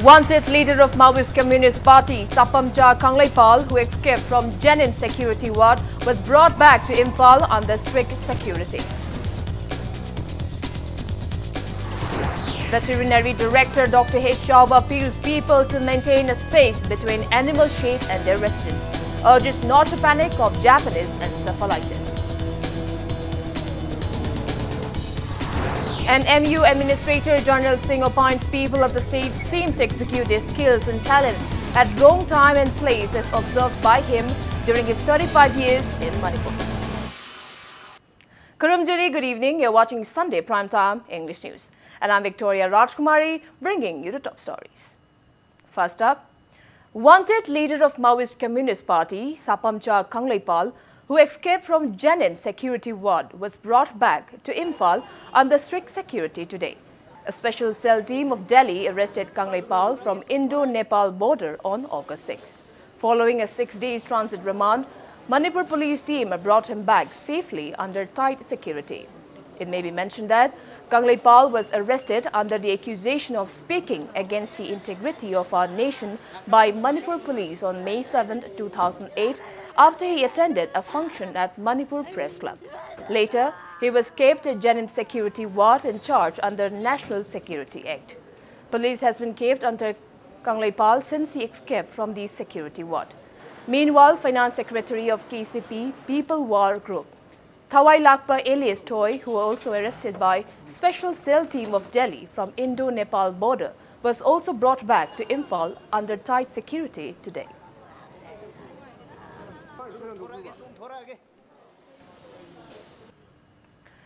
Wanted leader of Maoist Communist Party, Sapamcha Kangleipal, who escaped from Jenin security ward, was brought back to Imphal under strict security. Veterinary Director Dr. H. Chauba appeals people to maintain a space between animal shade and their residents, urges not to panic of Japanese encephalitis. And MU Administrator General Singh appoints people of the state seem to execute their skills and talents at wrong time and place as observed by him during his 35 years in Manipur. Kurumjiri, good evening. You're watching Sunday Primetime English News. And I'm Victoria Rajkumari, bringing you the top stories. First up, wanted leader of Maoist Communist Party, Sapamcha Kangleipal, who escaped from Jenin security ward, was brought back to Imphal under strict security today. A special cell team of Delhi arrested Kangleipal from Indo-Nepal border on August 6. Following a 6-day transit remand, Manipur police team brought him back safely under tight security. It may be mentioned that Kangleipal was arrested under the accusation of speaking against the integrity of our nation by Manipur police on May 7, 2008, after he attended a function at Manipur Press Club. Later, he was kept at Jenin security ward in charge under National Security Act. Police has been kept under Kangleipal since he escaped from the security ward. Meanwhile, Finance Secretary of KCP People War Group, Thawai Lakpa alias Toy, who was also arrested by Special Cell Team of Delhi from Indo-Nepal border, was also brought back to Imphal under tight security today.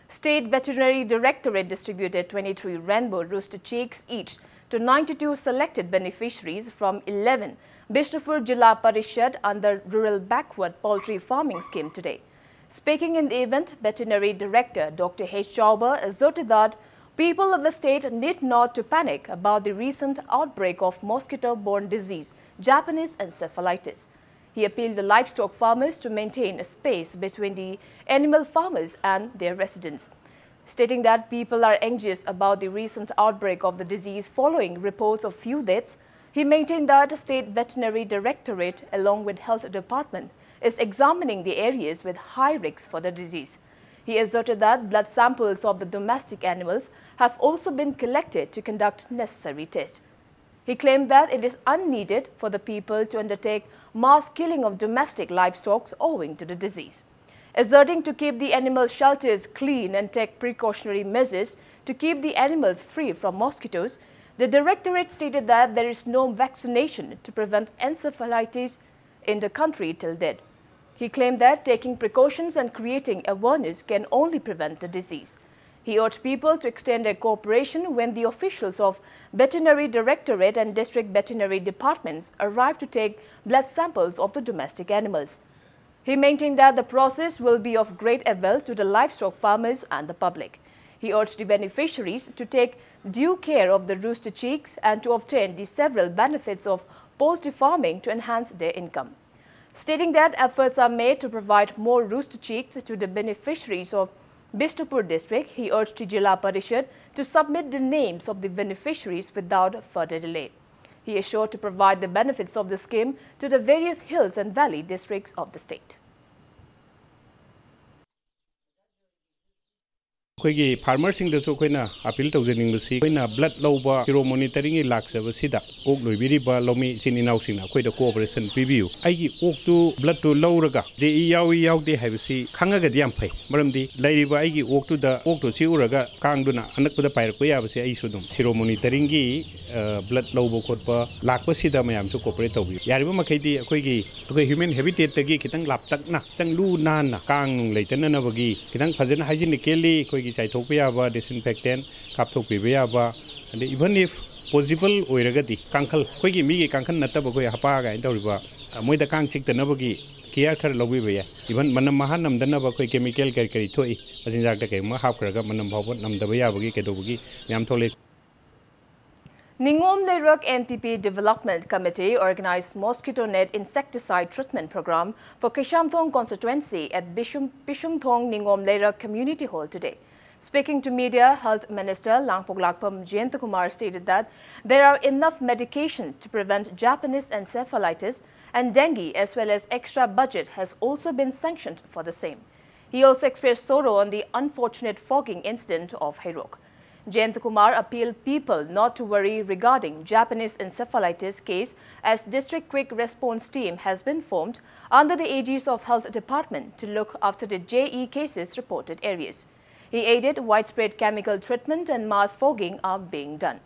State Veterinary Directorate distributed 23 rainbow rooster chicks each to 92 selected beneficiaries from 11 Bishnupur Jilla Parishad under Rural Backward Poultry Farming Scheme today. Speaking in the event, Veterinary Director Dr. H. Chauba asserted that people of the state need not to panic about the recent outbreak of mosquito-borne disease, Japanese encephalitis. He appealed to livestock farmers to maintain a space between the animal farmers and their residents, stating that people are anxious about the recent outbreak of the disease following reports of few deaths. He maintained that the State Veterinary Directorate, along with Health Department, is examining the areas with high risks for the disease. He asserted that blood samples of the domestic animals have also been collected to conduct necessary tests. He claimed that it is unneeded for the people to undertake mass killing of domestic livestock owing to the disease. Asserting to keep the animal shelters clean and take precautionary measures to keep the animals free from mosquitoes, the Directorate stated that there is no vaccination to prevent encephalitis in the country till date. He claimed that taking precautions and creating awareness can only prevent the disease. He urged people to extend their cooperation when the officials of Veterinary Directorate and District Veterinary Departments arrive to take blood samples of the domestic animals. He maintained that the process will be of great avail to the livestock farmers and the public. He urged the beneficiaries to take due care of the rooster chicks and to obtain the several benefits of poultry farming to enhance their income. Stating that efforts are made to provide more rooster chicks to the beneficiaries of Bishnupur district, he urged the Jilla Parishad to submit the names of the beneficiaries without further delay. He is sure to provide the benefits of the scheme to the various hills and valley districts of the state. Koigi farmers sing the so koina appeal to zening basi koina blood loba hero monitoring laksa basida ok loibiri ba lomi sininau singna koida cooperation pibiu aigi ok tu blood to lowraga je yawi habisi khanga diam phai maramdi lairiba aigi ok tu da ok to siuraga kangduna anakpada pair ko yabasi ai sudum hero monitoring gi blood lobo khotpa lakpasida mayam su cooperate tobi yariba makhaidi koigi human habitat tagi kitang laptakna kitang lu nan na kang leitana na bagi kitang phajana hygienically Chaitopia, disinfectant, Kaptopia, and even if possible, Oiragati, Kankal, Quigi Migi, Kankan Natabago, Hapaga, and Doriba, Moida Kang Sik the Nabagi, Kiaka Lobibia, even Manamahanam, the Nabako chemical Karikari, as in Zaka, Mahapra, Manam Nam Dabayabagi, Ketobugi, Yamtole. Ningom Lerak NTP Development Committee organized mosquito net insecticide treatment program for Kishamthong constituency at Bishumthong Ningom Lerak Community Hall today. Speaking to media, Health Minister Langpok Lakpam Jayantakumar stated that there are enough medications to prevent Japanese encephalitis and dengue, as well as extra budget has also been sanctioned for the same. He also expressed sorrow on the unfortunate fogging incident of Hairok. Jayantakumar appealed people not to worry regarding Japanese encephalitis case, as District Quick Response Team has been formed under the aegis of Health Department to look after the JE cases reported areas. He added widespread chemical treatment and mass fogging are being done.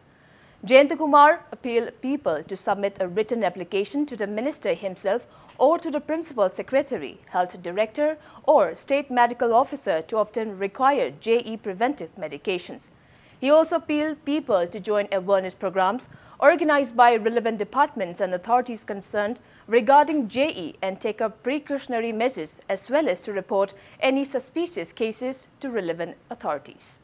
Jayantakumar appealed people to submit a written application to the Minister himself or to the Principal Secretary, Health Director or State Medical Officer to obtain required JE preventive medications. He also appealed people to join awareness programs organized by relevant departments and authorities concerned regarding JE and take up precautionary measures, as well as to report any suspicious cases to relevant authorities.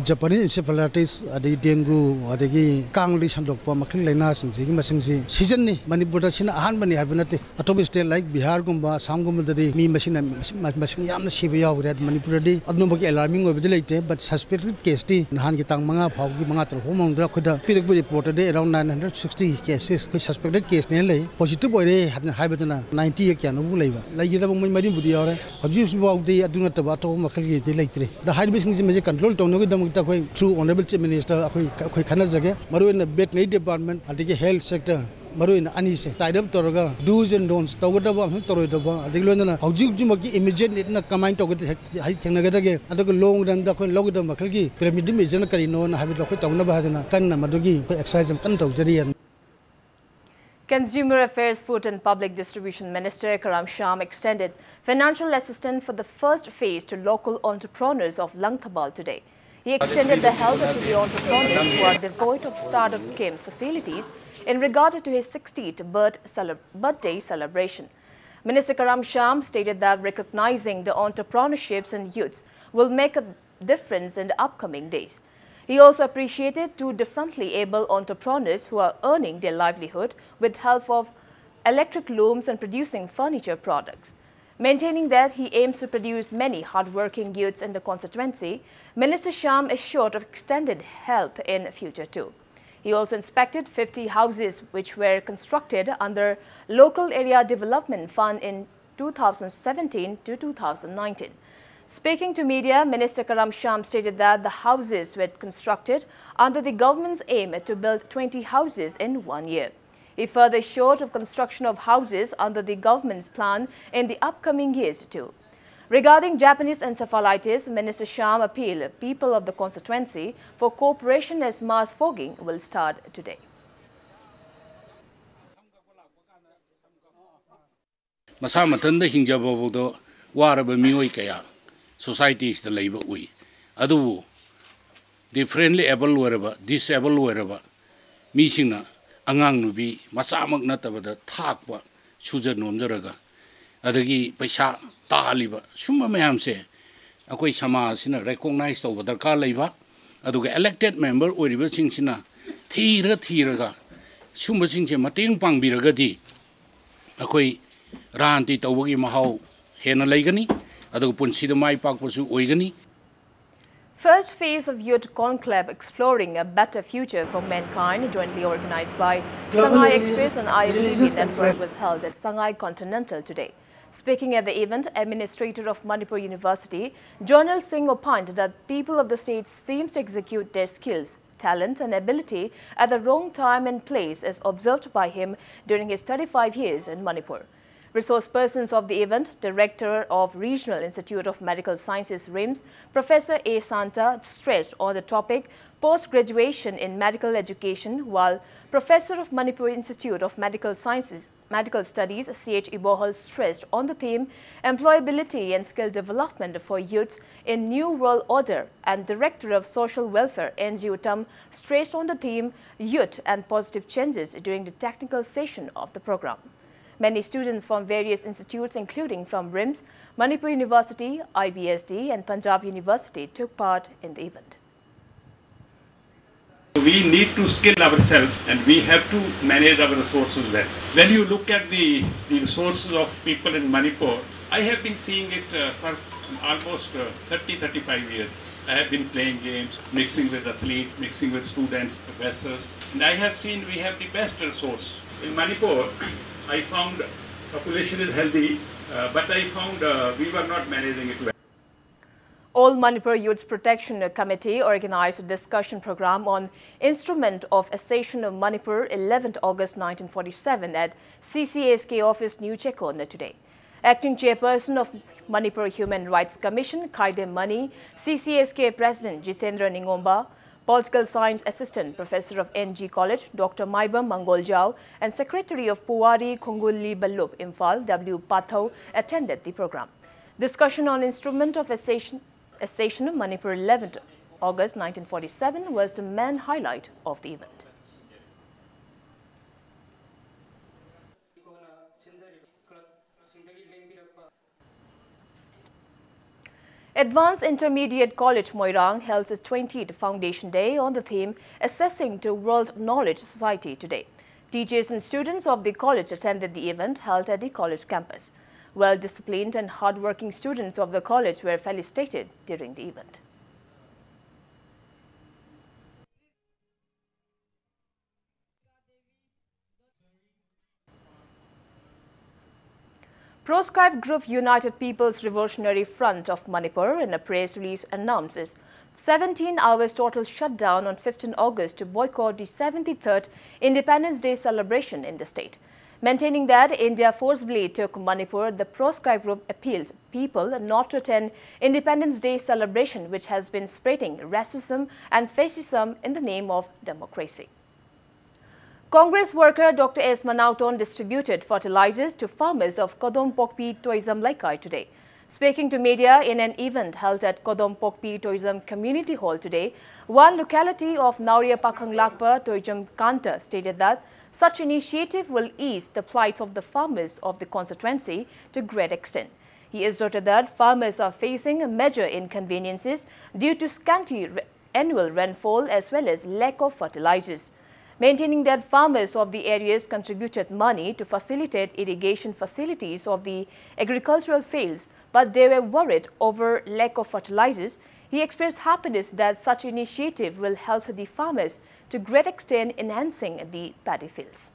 Japanese encephalitis, dengue, kangli sandokpa, makil laina singsi, masingsi. Season ni Manipur sina ahan bani habanati. Atobi state like Bihar gumba, Sangum dadi, me machine machine yamna shibiya red Manipur di. Adnumaki alarming over the late, but suspected case di Nahan Gitang manga, Paugi manga, home the Kuda. Pirik reported around 960 cases. Suspected case nearly positive boy had habitana 90 canu labor. Like you have my Budiora, abuse about the Aduna Tabato Makali electric. The high business major control tone. Through Honorable Chief Minister, we cannot say, Maru in the veterinary department, I take a health sector, Maru in Anise, tied up Toraga, do's and don'ts, Togadaba, Torodaba, the Luna, how Jumaki immediately not come to get Hikanagade, I took a long than the Logadam Makalgi, Pyramid is generally known, have it located on Nabahana, Kana Madugi, exercise and Kanto Jarian. Consumer Affairs, Food and Public Distribution Minister Karam Sham extended financial assistance for the first phase to local entrepreneurs of Langthabal today. He extended the help to the entrepreneurs who are devoid of startup scheme facilities in regard to his 60th birthday celebration. Minister Karam Sham stated that recognizing the entrepreneurships and youths will make a difference in the upcoming days. He also appreciated two differently able entrepreneurs who are earning their livelihood with help of electric looms and producing furniture products. Maintaining that he aims to produce many hard-working youths in the constituency, Minister Sham is assured of extended help in future too. He also inspected 50 houses which were constructed under Local Area Development Fund in 2017 to 2019. Speaking to media, Minister Karam Sham stated that the houses were constructed under the government's aim to build 20 houses in 1 year. He further assured of construction of houses under the government's plan in the upcoming years too. Regarding Japanese encephalitis, Minister Sham appealed people of the constituency for cooperation as mass fogging will start today. Masamatanda hinjabodo waraba mioi kaya societies the labor we adu differently able wherever disabled wherever misingna angang nubi masamak natabada thakwa suja nomjaraga adagi paisa taliba summa mayamse akoi samaj sina recognize to darkar leiba aduga elected member oriba singsina thiraga summa singse mateng pangbiragadi akoi ranti tawagi mahau hena leigani aduga punsida mai pakpasu oigani. First phase of Youth Conclave Exploring a Better Future for Mankind, jointly organized by Shanghai Express and ISTV Network, was held at Shanghai Continental today. Speaking at the event, Administrator of Manipur University, Jonal Singh opined that people of the state seem to execute their skills, talent and ability at the wrong time and place as observed by him during his 35 years in Manipur. Resource persons of the event, Director of Regional Institute of Medical Sciences RIMS, Professor A. Santa, stressed on the topic post-graduation in medical education, while Professor of Manipur Institute of Medical Studies, C.H. Ibohal, stressed on the theme employability and skill development for youths in New World Order, and Director of Social Welfare, N.G. Uttam, stressed on the theme youth and positive changes during the technical session of the program. Many students from various institutes, including from RIMS, Manipur University, IBSD and Punjab University, took part in the event. We need to skill ourselves and we have to manage our resources well. When you look at the resources of people in Manipur, I have been seeing it for almost 30-35 years. I have been playing games, mixing with athletes, mixing with students, professors, and I have seen we have the best resource. In Manipur, I found population is healthy, but I found we were not managing it well. All Manipur Youth Protection Committee organized a discussion program on Instrument of Accession of Manipur 11th August 1947 at CCSK office New Chekon today. Acting Chairperson of Manipur Human Rights Commission, Kaide Mani, CCSK President Jitendra Ningomba, Political Science Assistant Professor of NG College, Dr. Maibam Mangoljao, and Secretary of Puwari Khongulli Ballup Imphal, W. Patho, attended the program. Discussion on Instrument of Accession of Manipur 11th August 1947 was the main highlight of the event. Advanced Intermediate College Moirang held its 20th Foundation Day on the theme Assessing to World Knowledge Society today. Teachers and students of the college attended the event held at the college campus. Well-disciplined and hard-working students of the college were felicitated during the event. Proscribed Group United People's Revolutionary Front of Manipur in a press release announces 17 hours total shutdown on 15 August to boycott the 73rd Independence Day celebration in the state. Maintaining that India forcibly took Manipur, the proscribed group appeals people not to attend Independence Day celebration, which has been spreading racism and fascism in the name of democracy. Congress worker Dr. S. Manauton distributed fertilizers to farmers of Kodom Pokpi Toism Laikai today. Speaking to media in an event held at Kodom Pokpi Toism Community Hall today, one locality of Nauria Pakhang Lakpa Toism Kanta stated that such initiative will ease the plight of the farmers of the constituency to great extent. He asserted that farmers are facing major inconveniences due to scanty annual rainfall as well as lack of fertilizers. Maintaining that farmers of the areas contributed money to facilitate irrigation facilities of the agricultural fields, but they were worried over lack of fertilizers, he expressed happiness that such initiative will help the farmers to great extent enhancing the paddy fields.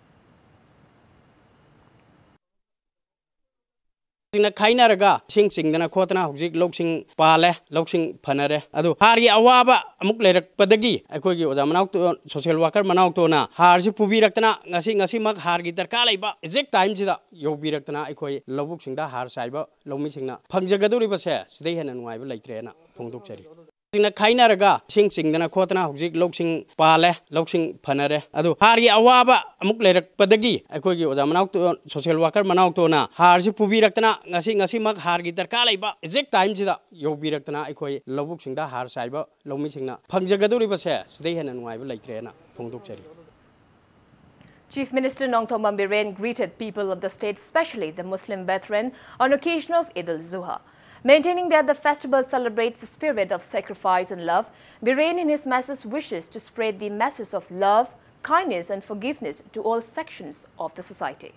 Kainaraga, sing the Kotana, Hojik, Loxing, Pale, Loxing, Panare, Adu, Hari Awaba, Mukler Padagi, Akogi was a Manauto, social worker Manautona, Harzi Pubiratana, Nasimak, Hargitar Kalaiba, exact times that Yobiratana, Ekoi, Lobuxing the Har Saiba, Lomising, Pangjagaduri was here, stay and wife like Trena, Ponduxeri. Kainaraga, sing the Kotana, Hojik, Loxing, Pale, Loxing, Panare, Adu, Hari Awaba, Mukler Padagi, Akogi was a Manauto, social worker Manautona, Harzi Pubiratana, Nasimak, Hargitar Kalaiba, exact times that Yobiratana, Ekoi, Lobuxing the Har Saiba, Lomising, Pangjagaduri was here, stay and wife like Trena, Ponduxeri. Chief Minister Nongthom Biren greeted people of the state, especially the Muslim brethren, on occasion of Eid al-Zuha. Maintaining that the festival celebrates the spirit of sacrifice and love, Biren in his message wishes to spread the message of love, kindness and forgiveness to all sections of the society.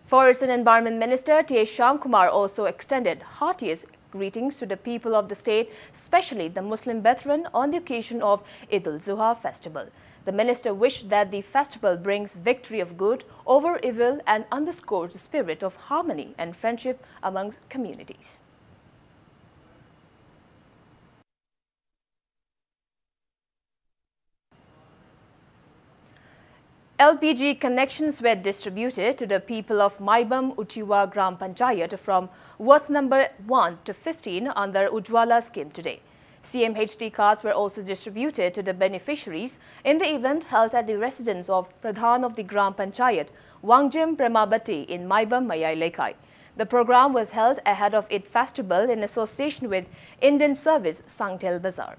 Forest and Environment Minister T. Shyam Kumar also extended heartiest greetings to the people of the state, especially the Muslim brethren, on the occasion of Eid al-Zuha festival. The minister wished that the festival brings victory of good over evil and underscores the spirit of harmony and friendship among communities. LPG connections were distributed to the people of Maibam Utiwa Gram Panchayat from Ward number 1 to 15 under Ujwala scheme today. CMHT cards were also distributed to the beneficiaries in the event held at the residence of Pradhan of the Gram Panchayat, Wangjim Premabati in Maibam Mayai Lekai. The program was held ahead of Eid festival in association with Indian Service Sangtel Bazaar.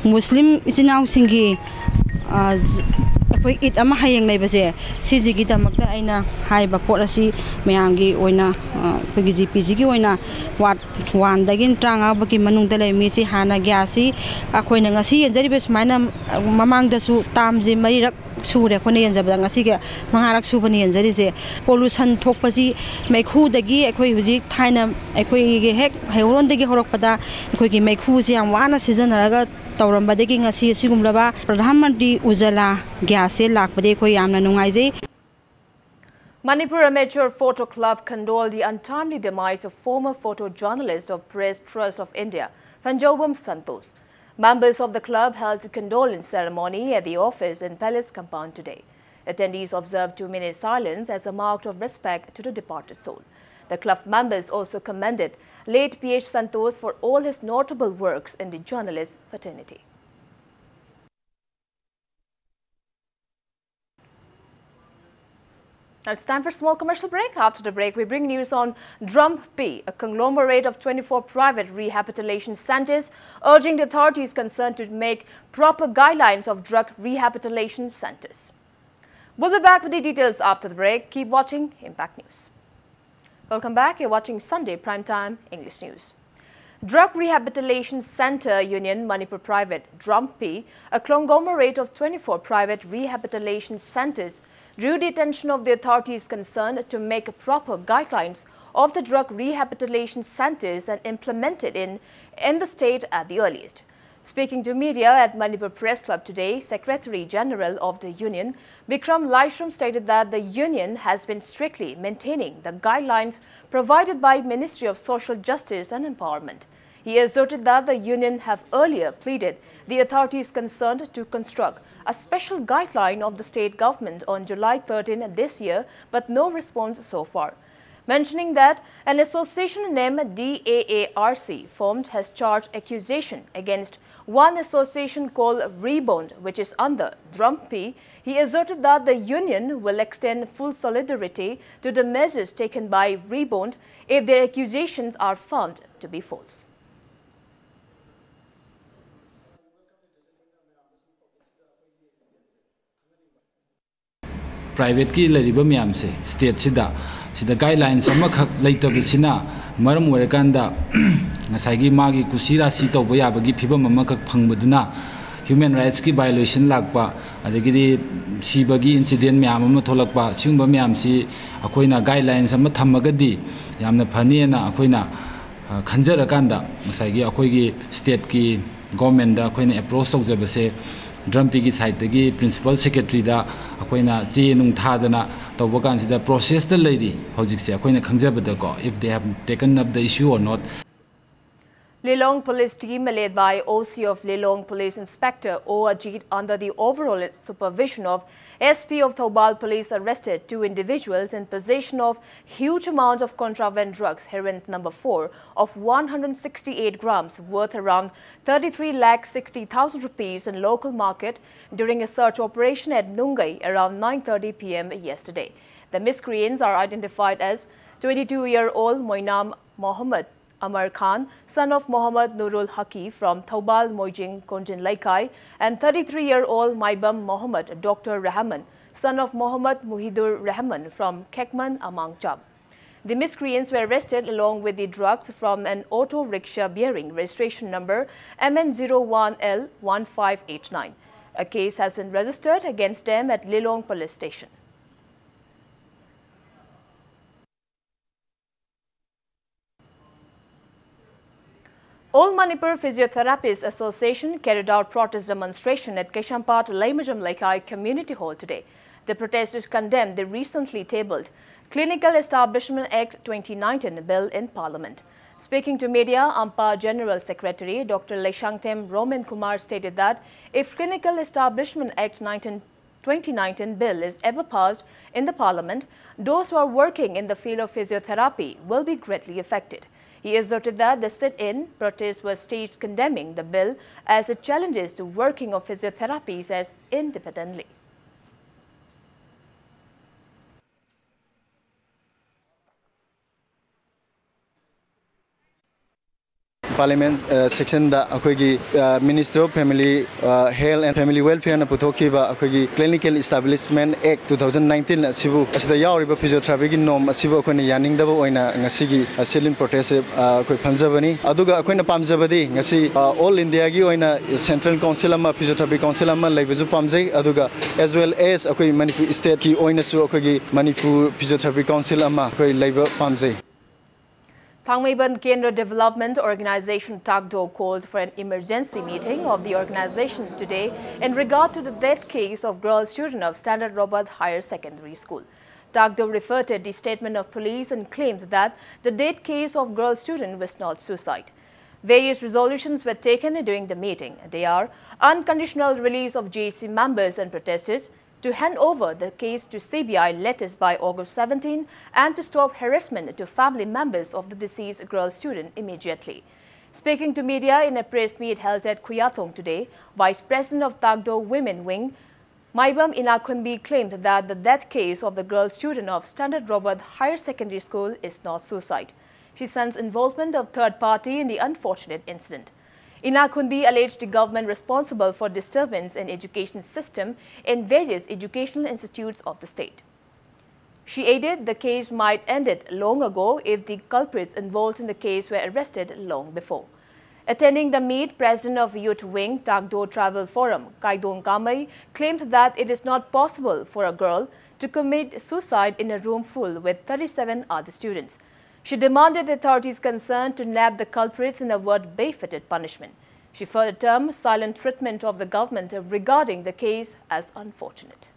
Muslim Isinaw Singi ꯑꯩꯈꯣꯏ it ꯑꯃ ꯍꯌꯦꯡ ꯂꯩꯕꯁꯦ ꯁꯤꯖꯤꯒꯤꯗꯃꯛꯇ ꯑꯩꯅ ꯍꯥꯏꯕ ꯄꯣꯠ ꯑꯁꯤ ꯃꯌꯥꯝꯒꯤ ꯑꯣꯏꯅ ꯑꯩꯈꯣꯏꯒꯤ ꯖꯤꯄꯤꯖꯤꯒꯤ ꯑꯣꯏꯅ ꯋꯥꯔꯗ 1ꯗꯒꯤ 35ꯐꯥꯎꯒꯤ ꯃꯅꯨꯡꯗ ꯂꯩꯃꯤꯁꯤ ꯍꯥꯟꯅ ꯒ꯭ꯌꯥꯁꯁꯤ ꯑꯩꯈꯣꯏꯅ ꯉꯁꯤ ꯌꯦꯟꯖꯔꯤꯕ ꯁꯨꯃꯥꯏꯅ ꯃꯃꯥꯡꯗꯁꯨ ꯇꯥꯝꯁꯤ 4ꯔꯛ ꯁꯨꯔꯦ ꯑꯩꯈꯣꯏꯅ ꯌꯦꯟꯖꯕꯗ ꯉꯁꯤꯒꯤ 5ꯔꯛ ꯁꯨꯕꯅ ꯌꯦꯟꯖꯔꯤꯁꯦ ꯄꯣꯂꯨꯁꯟ ꯊꯣꯛꯄꯁꯤ ꯃꯩꯈꯨꯗꯒꯤ ꯑꯩꯈꯣꯏ ꯍꯧꯖꯤꯛ ꯊꯥꯏꯅ ꯑꯩꯈꯣꯏꯒꯤ ꯍꯦꯛ ꯍꯩꯍꯧꯔꯣꯟꯗꯒꯤ ꯍꯧꯔꯛꯄꯗ ꯑꯩꯈꯣꯏꯒꯤ ꯃꯩꯈꯨꯁꯤ ꯌꯥꯝ ꯋꯥꯅ ꯁꯤꯖꯤꯟꯅꯔꯒ ꯇꯧꯔꯝꯕꯗꯒꯤ ꯉꯁꯤ ꯑꯁꯤꯒꯨꯝꯂꯕ ꯄ꯭ꯔꯙꯥꯟ ꯃꯟꯇ꯭ꯔꯤ ꯎꯖꯥꯂꯥ ꯒ꯭ꯌꯥꯁꯁꯦ ꯂꯥꯛꯄꯗꯒꯤ ꯑꯩꯈꯣꯏ ꯌꯥꯝꯅ ꯅꯨꯡꯉꯥꯏꯖꯩ. Manipur Amateur Photo Club condoled the untimely demise of former photojournalist of Press Trust of India, Panjobam Santos. Members of the club held a condolence ceremony at the office in Palace compound today. Attendees observed 2-minute silence as a mark of respect to the departed soul. The club members also commended late P.H. Santos for all his notable works in the journalist fraternity. Now it's time for a small commercial break. After the break, we bring news on DRUMP, a conglomerate of 24 private rehabilitation centers, urging the authorities concerned to make proper guidelines of drug rehabilitation centers. We'll be back with the details after the break. Keep watching Impact News. Welcome back. You're watching Sunday Primetime English News. Drug Rehabilitation Center Union Manipur Private DRUMP, a conglomerate of 24 private rehabilitation centers, drew the attention of the authorities concerned to make proper guidelines of the drug rehabilitation centers and implement it in the state at the earliest. Speaking to media at Manipur Press Club today, Secretary General of the Union, Bikram Laishram, stated that the Union has been strictly maintaining the guidelines provided by Ministry of Social Justice and Empowerment. He asserted that the Union have earlier pleaded the authorities concerned to construct a special guideline of the state government on July 13 this year, but no response so far. Mentioning that an association named DAARC formed has charged accusation against one association called Rebound, which is under DRUMP, he asserted that the union will extend full solidarity to the measures taken by Rebound if their accusations are found to be false. Private ki lariba miyam se state sida guidelines amakak leitabisina maram oirakanda ngasai magi kusira si tawba yabagi phibam amakak phangbaduna human rights ki violation lakpa adagidi sibagi incident miyam ama tholakpa singba miyam si akoina guidelines ama thamagadi yamna phani na akoina khanjarakanda ngasai akoigi state ki government da akoina approach tawjabase DRUMP ki side gi principal secretary da akoina che nung thadana tawba kan sida process da leiri hojik se akoina khangjabada ko if they have taken up the issue or not. Lilong Police team led by OC of Lilong Police Inspector O. Ajit under the overall supervision of SP of Thoubal Police arrested 2 individuals in possession of huge amount of contraband drugs, heroin number 4 of 168 grams worth around 33,60,000 rupees in local market during a search operation at Nungai around 9:30 p.m. yesterday. The miscreants are identified as 22-year-old Moinam Mohammed Amar Khan, son of Mohammad Nurul Haqi from Thoubal Moijing Konjin Laikai, and 33-year-old Maibam Mohammed Dr. Rahman, son of Mohammad Muhidur Rahman from Kekman Amangcham. The miscreants were arrested along with the drugs from an auto rickshaw bearing registration number MN01L1589. A case has been registered against them at Lilong Police Station. All Manipur Physiotherapists Association carried out protest demonstration at Keshampat Laimajam Laikai Community Hall today. The protesters condemned the recently tabled Clinical Establishment Act 2019 bill in Parliament. Speaking to media, AMPA General Secretary Dr. Leshangthem Roman Kumar stated that if Clinical Establishment Act 2019 bill is ever passed in the Parliament, those who are working in the field of physiotherapy will be greatly affected. He asserted that the sit-in protest was staged condemning the bill as it challenges the working of physiotherapies as independently. Parliament section da akoigi Minister of Family Health and Family Welfare na puthokiba akoigi Clinical Establishment Act 2019 asibu asida yauriba physiotherapy gi norm asibu akona yaning daba oina ngasigi silent protest akoi phamjabani aduga akoina pamjabadi ngasi all India gi oina Central Council ama Physiotherapy Council ama laibeju pamjai aduga as well as akoi Manipur state ki oina su akoigi Manipur Physiotherapy Council ama akoi laiba pamjai. Thangmeiban Kendra Development Organization TAGDO called for an emergency meeting of the organization today in regard to the death case of girl student of Standard Robert Higher Secondary School. TAGDO refuted the statement of police and claimed that the death case of girl student was not suicide. Various resolutions were taken during the meeting. They are unconditional release of JC members and protesters, to hand over the case to CBI latest by August 17 and to stop harassment to family members of the deceased girl student immediately. Speaking to media in a press meet held at Kuyatong today, Vice President of TAGDO Women Wing, Maibam Inakunbi claimed that the death case of the girl student of Standard Robert Higher Secondary School is not suicide. She sensed involvement of third party in the unfortunate incident. Inakunbi alleged the government responsible for disturbance in education system in various educational institutes of the state. She added the case might ended long ago if the culprits involved in the case were arrested long before. Attending the meet, President of Youth Wing TAGDO Travel Forum, Kaidong Kamai, claimed that it is not possible for a girl to commit suicide in a room full with 37 other students. She demanded the authorities concerned to nab the culprits in a word befitted punishment. She further termed silent treatment of the government regarding the case as unfortunate.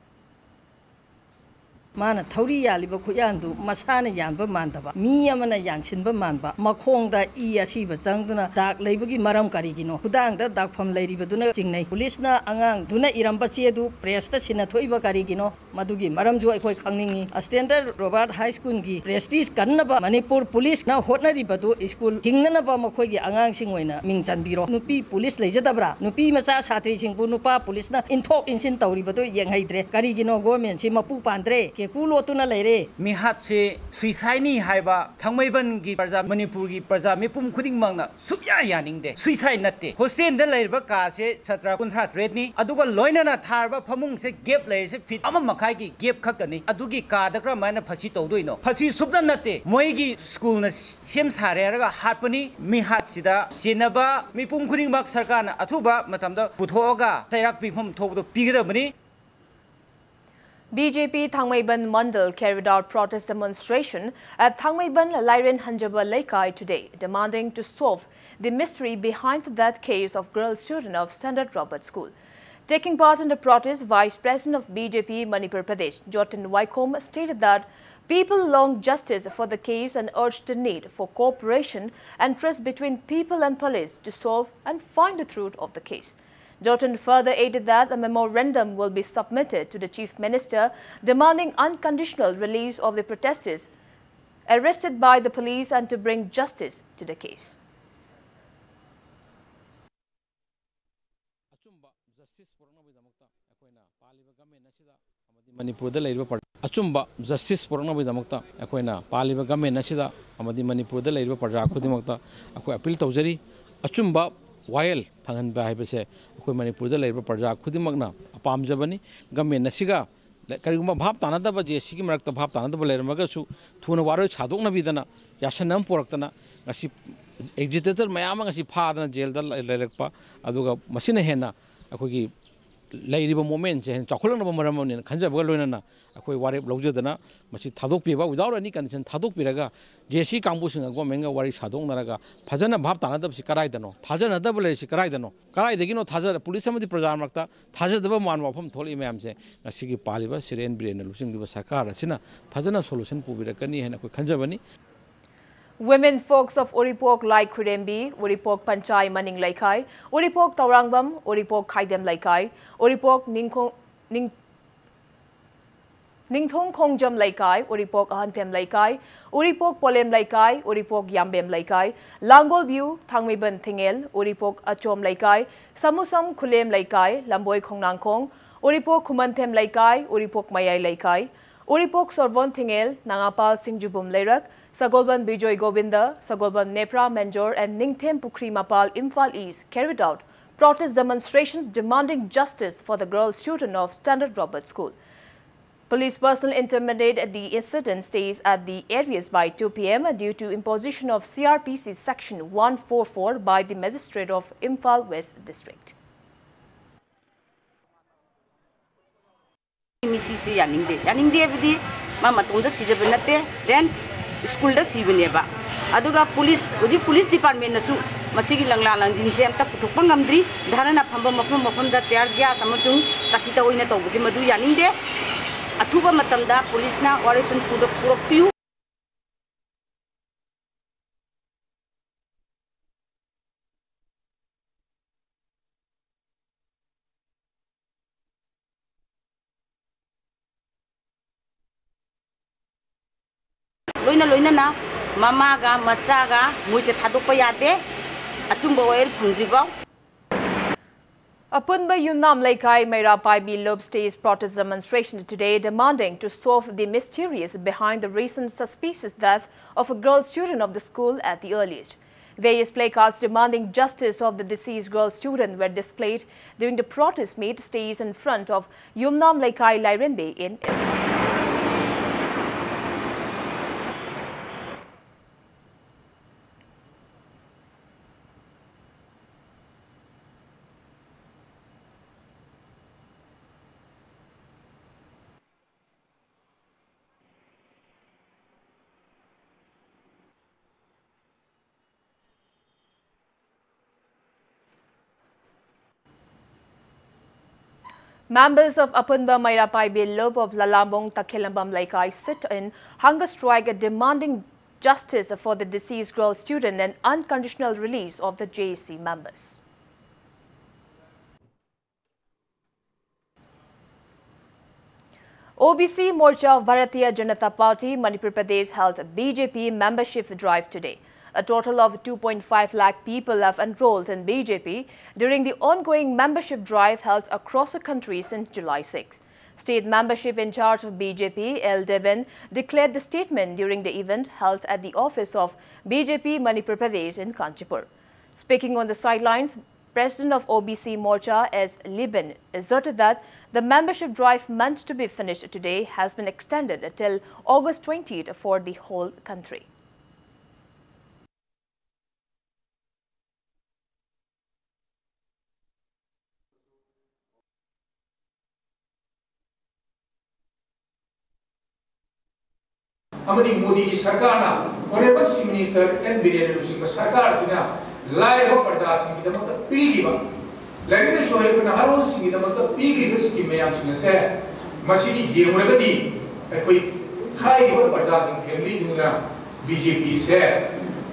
Mana Tauri Yaliba Kuyandu, Masana Yanba Mandaba, Miyamana Yanchinba Manba, Makonda Iasiba Zangduna, Dark Labogi Maram Karigino, Hudanga, Dark from Lady Baduna Jingne, Pulisna Angang, Duna Irambachedu, Presta Sinatoiba Karigino, Madugi, Maramjo Kangi, a standard Robert High School Gi, Prestis Kanaba, Manipur Police, now Hotnari Badu, School, Kinganaba Makogi, Angang Singwena, Mingchan Biro, Nupi, Police Lejadabra, Nupi Masas Hatri Singpunupa, Police, in talk in Sintauri Badu, Yang Hydre, Karigino, Gorman, Simapu Pandre. Mihatse suicide haiba Thangmeiban gi Praja Manipur gi Praja Mipum Khuding Mangna Subya Yaningde suicide natte hostel the Labour Ka se Satra Kuntra Tredni Aduga Loinana Tarba Pamung se gap lay se fit Amamakaki gap Kakani Adugi Ka the Gramana Pasito Duino Pasi Subdan Nate Moigi School na Sims Harera Harpani Mihatsida Sinaba Mipum Khuding Bak Sarkana Atuba Matamda Puthoga Tairak Pipum Tob the Pigda Money. BJP Thangmeiban Mandal carried out protest demonstration at Thangmeiban Lairen Hanjaba Laikai today, demanding to solve the mystery behind the death case of girl student of Standard Robert School. Taking part in the protest, Vice President of BJP Manipur Pradesh, Jotin Waikom, stated that people long justice for the case and urged the need for cooperation and trust between people and police to solve and find the truth of the case. Jotin further added that a memorandum will be submitted to the Chief Minister demanding unconditional release of the protesters arrested by the police and to bring justice to the case. Achumba justice porna bidamakta akoina paliba government asida amadi Manipur da leiba parja khudimakta akoi appeal tawjari achumba While Pangan Bahibase, Manipur, the Labour Parja, Kudimagna, a palm jabani, Gamin Nasiga, Karima Baptana, but Jessica Mark the Baptana, the Balermagasu, Tunawaro, Chadona Vidana, Yashanam Portana, as she exited Mayama as she pardon jail the Lerekpa, Aduga, Machina Henna, a quickie lady moments and chocolate Maramon and Kanjabaluna, a quick warrior Lojadana, Machi Tadopiva without any condition, Tadopiraga, JC Campus and Gomenga, Wari Shadonaraga, Pajana Baptana, Shikaraidano, Tajana double Shikaraidano, Karai, the Gino Taza, police of the Prajamakta, Taja the Baman from Toli Mamse, Nasiki Paliva, Siren Brain, losing the Sakara, Sina, Pajana solution, Pubirakani, and a Kanjavani. Women folks of Uripok like Kurembi, Uripok Panchai Maning Laikai, Uripok Taurangbam, Uripok Kaidem Laikai, Uripok Ningthong Kongjam Laikai, Uripok Ahantem Laikai, Uripok Polem Laikai, Uripok Yambem Laikai, Langol View, Thangmeiban Thingel, Uripok Achom Laikai, Samusam Kulem Laikai, Lamboy Kongnangkong, Uripok Kumantem Laikai, Uripok Mayai Laikai, Uripok Sorvon Thingel, Nangapal Singjubum Leirak, Sagolban Bijoy Govinda, Sagolban Nepra Menjor and Ningthem Pukri Mapal Imphal East carried out protest demonstrations demanding justice for the girl student of Standard Robert School. Police personnel interminated the incident stays at the areas by 2 p.m. due to imposition of CRPC Section 144 by the Magistrate of Imphal West District. Then school da sibeneba aduga police department nasu masigi langla langjin se amta puthokpa ngamdri dharana phamba mafam da tyar gya samutung takita oina tawbuji madu yaningde athuba matamda police na operation purokpiu loina na mama ga macha ga muise thadokpa yate achumba oil phungjiba. Apunba Yumnam Laikai Meirapai Lob staged protest demonstration today demanding to solve the mysterious behind the recent suspicious death of a girl student of the school at the earliest. Various placards demanding justice of the deceased girl student were displayed during the protest made stays in front of Yumnam Laikai Lairenbe in Members of Apunba Meirapai Lob of Lalambong Takhelambam Laikai sit in hunger strike demanding justice for the deceased girl student and unconditional release of the JC members. OBC Morcha of Bharatiya Janata Party Manipur Pradesh held a BJP membership drive today. A total of 2.5 lakh people have enrolled in BJP during the ongoing membership drive held across the country since July 6. State membership in charge of BJP, L. Devin, declared the statement during the event held at the office of BJP Manipur Pradesh in Kanchipur. Speaking on the sidelines, President of OBC Morcha S. Liban asserted that the membership drive meant to be finished today has been extended until August 20th for the whole country. Amadi Modi ki sarkar na honorable chief minister N. Biren Singh sarkar sina laiba parja sing ki damak piri ba lagine shohib na haron sing ki damak piri ba scheme mayam sing se masigi yemuragati koi khai ba parja sing family duna BJP se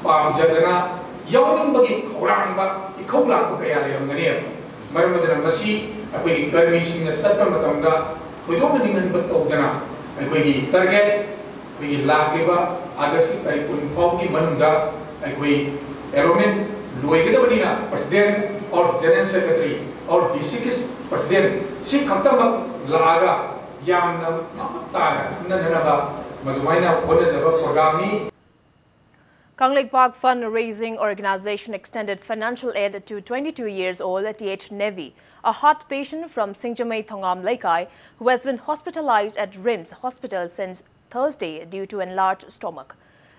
pamjadana yawning bagi khorang ba ikhoulang ba kaya le ramgani maramdana masi akoi karmi sing na satpa matamda khoidong ningan ba tawdana akoi target we lagiba August ki tarikh 19 ki manunda akoi enrollment loigadabani president or general secretary or DC ki president si khamtam laga yamna matana khannana ba madumaina hona jaba program ni. Kanglik Park Fundraising Organization extended financial aid to 22 years old TH Nevi, a heart patient from Singjamei Thongam Laikai who has been hospitalized at RIMS Hospital since Thursday due to enlarged stomach.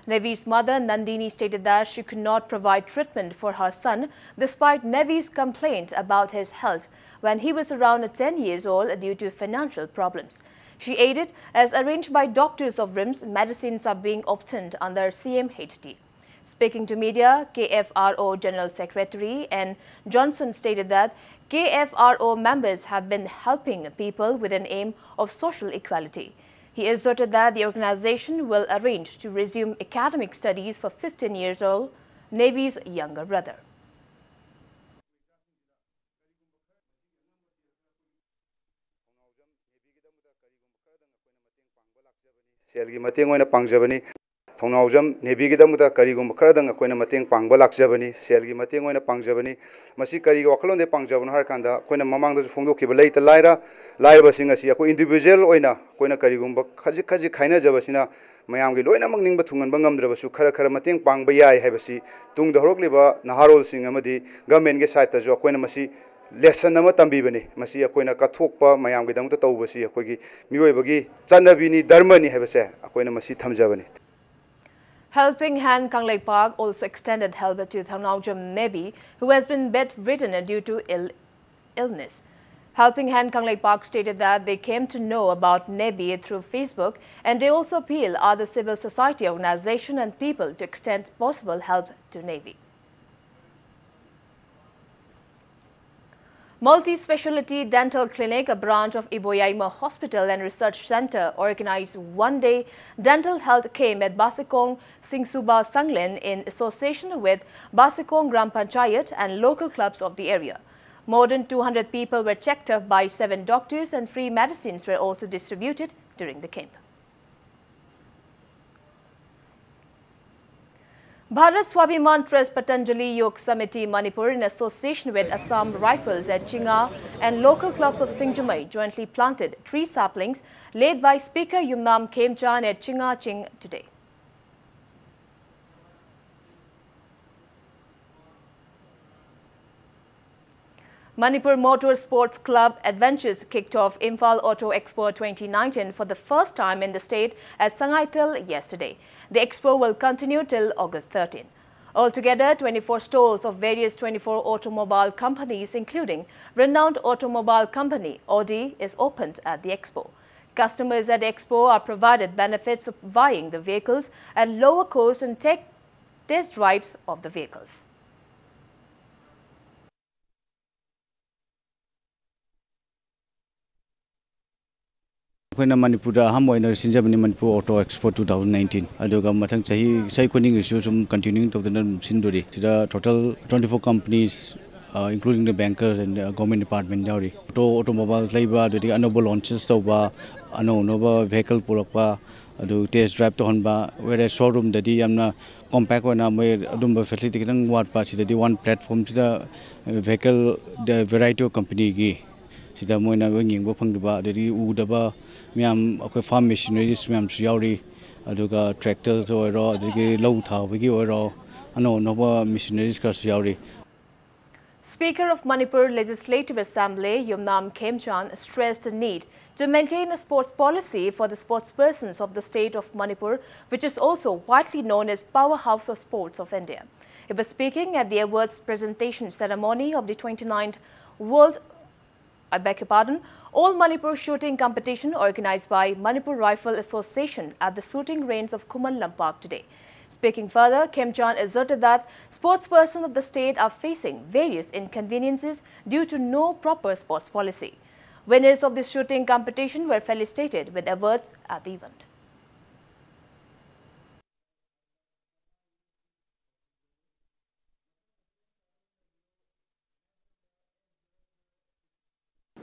Nevi's mother Nandini stated that she could not provide treatment for her son despite Nevi's complaint about his health when he was around 10 years old due to financial problems. She added, as arranged by doctors of RIMS, medicines are being obtained under CMHT. Speaking to media, KFRO General Secretary N. Johnson stated that KFRO members have been helping people with an aim of social equality. He asserted that the organization will arrange to resume academic studies for 15 years old Nevi's younger brother. Thongnawjam Nevi gidamda karigum kharadang akoina mateng pangba lakjabani selgi mateng oina pangjabani masi kari wakhalonde pangjabon har kanda koina mamangda phongdokiba leita laira laira basing asi ako individual oina koina karigum khaji khaina jabasina mayamgi loinamang ningba thungan bangamdrabasu khara khara mateng pangba yai haibasi tung da horokliba naharol sing amadi government ge side ta jo koina masi lesson ama tambibani masi akoina kathokpa mayamgi damta tawbasi akogi miyoibagi chanabini dharmani haibase akoina masi thamjabani. Helping Hand Kanglei Park also extended help to Thangnaujem Nebi, who has been bedridden due to illness. Helping Hand Kanglei Park stated that they came to know about Nebi through Facebook, and they also appeal other civil society organizations and people to extend possible help to Nebi. Multi-Speciality Dental Clinic, a branch of Iboyaima Hospital and Research Center, organized one-day dental health camp at Basikong Singsuba Sanglen in association with Basikong Gram Panchayat and local clubs of the area. More than 200 people were checked up by 7 doctors, and free medicines were also distributed during the camp. Bharat Swabhiman Trust Patanjali Yog Samiti Manipur, in association with Assam Rifles at Chinga and local clubs of Singjamai, jointly planted 3 saplings led by Speaker Yumnam Khemchan at Chinga Ching today. Manipur Motor Sports Club Adventures kicked off Imphal Auto Expo 2019 for the first time in the state at Sangaithil yesterday. The expo will continue till August 13. Altogether, 24 stalls of various 24 automobile companies, including renowned automobile company Audi, is opened at the expo. Customers at the expo are provided benefits of buying the vehicles at lower cost and take test drives of the vehicles. When Manipur Hamoiner Sinjabani Manipur Auto Expo 2019, Adoga Matang Saikuning issues continuing to the Sinduri. The total 24 companies, including the bankers and the government department, automobile labor, the annual launches of Nova vehicle Pulakpa, test drive to Honba, whereas showroom the Diamna compact when I'm Dumba facility what parts the one platform to the vehicle, the variety of company. Sida moina winging bopang daba the udaba miam okay farm machineries miam yauri aduga tractors or the low tha wigi or ano nova machineries ka yauri. Speaker of Manipur Legislative Assembly Yumnam Khemchan stressed the need to maintain a sports policy for the sportspersons of the state of Manipur, which is also widely known as powerhouse of sports of India. He was speaking at the awards presentation ceremony of the 29th All Manipur shooting competition organized by Manipur Rifle Association at the shooting range of Kuman Lampak today. Speaking further, Khemchan asserted that sportspersons of the state are facing various inconveniences due to no proper sports policy. Winners of this shooting competition were felicitated with awards at the event.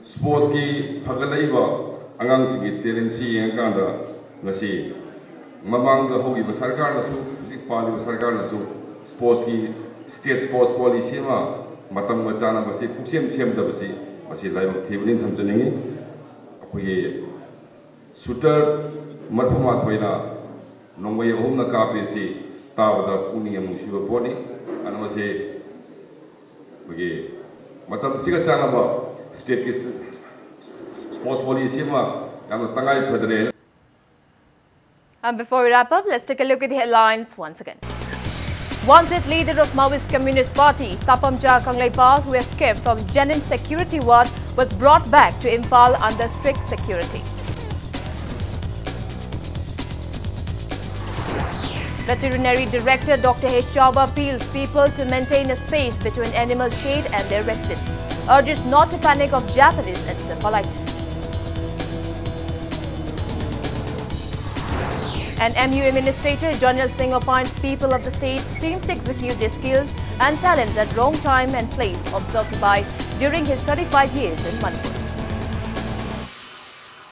Sports ki phagalaiba angang singi talent si yangkanda ngasi mamang da hogi ba sarkar na su sik pali ba sarkar na su sports ki state sports policy ma matam ma jana ba si kusem sem da ba si masi lai ba thebulin thamjaningi apoi shooter marphuma thoina nongwai ohum na kape si tawada puning amusi ba boni anamase apoi matam siga sana ba state sports policy And before we wrap up, let's take a look at the headlines once again. Wanted leader of Maoist Communist Party, Sapamcha Kanglaipa, who escaped from Jenin security ward, was brought back to Imphal under strict security. Veterinary Director Dr. H. Chauba appeals people to maintain a space between animal shade and their residents. Urges not to panic of Japanese encephalitis. And MU Administrator Jonal Singh appoints people of the state seems to execute their skills and talents at wrong time and place observed by during his 35 years in Manipur.